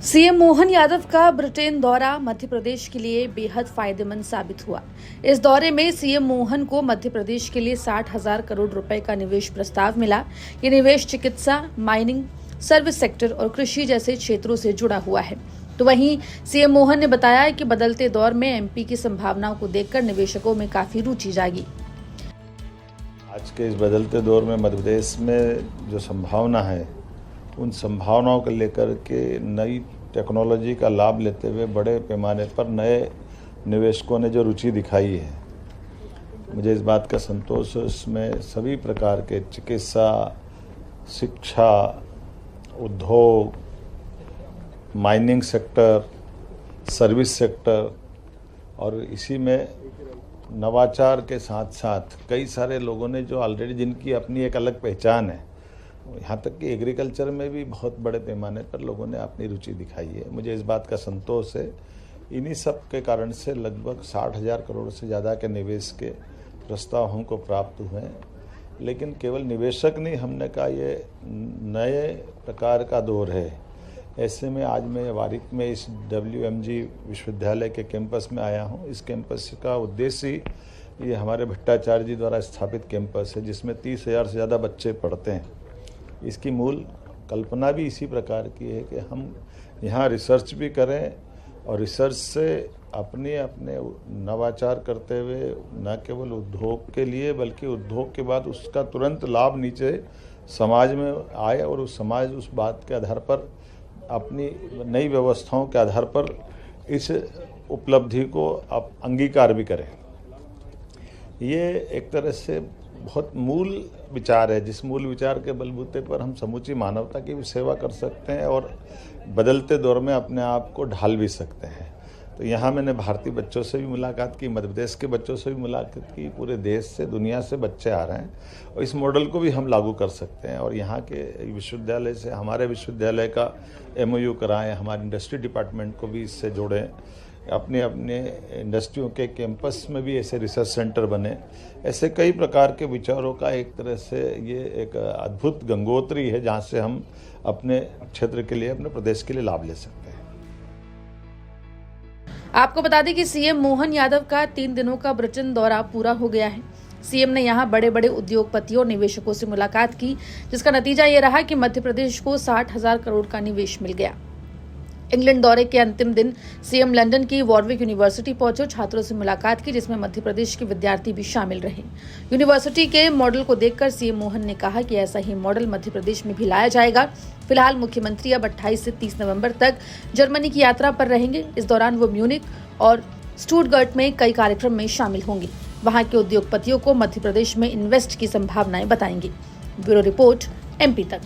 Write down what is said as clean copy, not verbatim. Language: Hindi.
सीएम मोहन यादव का ब्रिटेन दौरा मध्य प्रदेश के लिए बेहद फायदेमंद साबित हुआ। इस दौरे में सीएम मोहन को मध्य प्रदेश के लिए 60,000 करोड़ रुपए का निवेश प्रस्ताव मिला। ये निवेश चिकित्सा, माइनिंग, सर्विस सेक्टर और कृषि जैसे क्षेत्रों से जुड़ा हुआ है। तो वहीं सीएम मोहन ने बताया कि बदलते दौर में एमपी की संभावनाओं को देखकर निवेशकों में काफी रुचि जागी। आज के इस बदलते दौर में मध्य प्रदेश में जो संभावना है, उन संभावनाओं को लेकर के नई टेक्नोलॉजी का लाभ लेते हुए बड़े पैमाने पर नए निवेशकों ने जो रुचि दिखाई है, मुझे इस बात का संतोष है। इसमें सभी प्रकार के चिकित्सा, शिक्षा, उद्योग, माइनिंग सेक्टर, सर्विस सेक्टर और इसी में नवाचार के साथ साथ कई सारे लोगों ने जो ऑलरेडी जिनकी अपनी एक अलग पहचान है, यहाँ तक कि एग्रीकल्चर में भी बहुत बड़े पैमाने पर लोगों ने अपनी रुचि दिखाई है। मुझे इस बात का संतोष है। इन्हीं सब के कारण से लगभग 60,000 करोड़ से ज़्यादा के निवेश के प्रस्ताव हमको प्राप्त हुए हैं। लेकिन केवल निवेशक नहीं, हमने कहा ये नए प्रकार का दौर है। ऐसे में आज मैं वारिक में इस WMG विश्वविद्यालय के कैंपस में आया हूँ। इस कैंपस का उद्देश्य ही ये हमारे भट्टाचार्य जी द्वारा स्थापित कैंपस है, जिसमें 30,000 से ज़्यादा बच्चे पढ़ते हैं। इसकी मूल कल्पना भी इसी प्रकार की है कि हम यहाँ रिसर्च भी करें और रिसर्च से अपने नवाचार करते हुए न केवल उद्योग के लिए बल्कि उद्योग के बाद उसका तुरंत लाभ नीचे समाज में आए और उस समाज उस बात के आधार पर अपनी नई व्यवस्थाओं के आधार पर इस उपलब्धि को अब अंगीकार भी करें। ये एक तरह से बहुत मूल विचार है, जिस मूल विचार के बलबूते पर हम समूची मानवता की भी सेवा कर सकते हैं और बदलते दौर में अपने आप को ढाल भी सकते हैं। तो यहाँ मैंने भारतीय बच्चों से भी मुलाकात की, मध्य प्रदेश के बच्चों से भी मुलाकात की। पूरे देश से, दुनिया से बच्चे आ रहे हैं और इस मॉडल को भी हम लागू कर सकते हैं और यहाँ के विश्वविद्यालय से हमारे विश्वविद्यालय का MOU कराएं, हमारे इंडस्ट्री डिपार्टमेंट को भी इससे जोड़ें, अपने इंडस्ट्रियों के कैंपस में भी ऐसे रिसर्च सेंटर बने। ऐसे कई प्रकार के विचारों का एक तरह से ये एक अद्भुत गंगोत्री है, जहाँ से हम अपने क्षेत्र के लिए, अपने प्रदेश के लिए लाभ ले सकते हैं। आपको बता दें कि सीएम मोहन यादव का 3 दिनों का ब्रिटेन दौरा पूरा हो गया है। सीएम ने यहां बड़े बड़े उद्योगपतियों और निवेशकों से मुलाकात की, जिसका नतीजा ये रहा कि मध्य प्रदेश को 60,000 करोड़ का निवेश मिल गया। इंग्लैंड दौरे के अंतिम दिन सीएम लंदन की वॉरविक यूनिवर्सिटी पहुंचे और छात्रों से मुलाकात की, जिसमें मध्य प्रदेश के विद्यार्थी भी शामिल रहे। यूनिवर्सिटी के मॉडल को देखकर सीएम मोहन ने कहा कि ऐसा ही मॉडल मध्य प्रदेश में भी लाया जाएगा। फिलहाल मुख्यमंत्री अब 28 से 30 नवंबर तक जर्मनी की यात्रा पर रहेंगे। इस दौरान वो म्यूनिक और स्टुटगर्ट में कई कार्यक्रम में शामिल होंगे। वहां के उद्योगपतियों को मध्य प्रदेश में इन्वेस्ट की संभावनाएं बताएंगे। ब्यूरो रिपोर्ट, MP तक।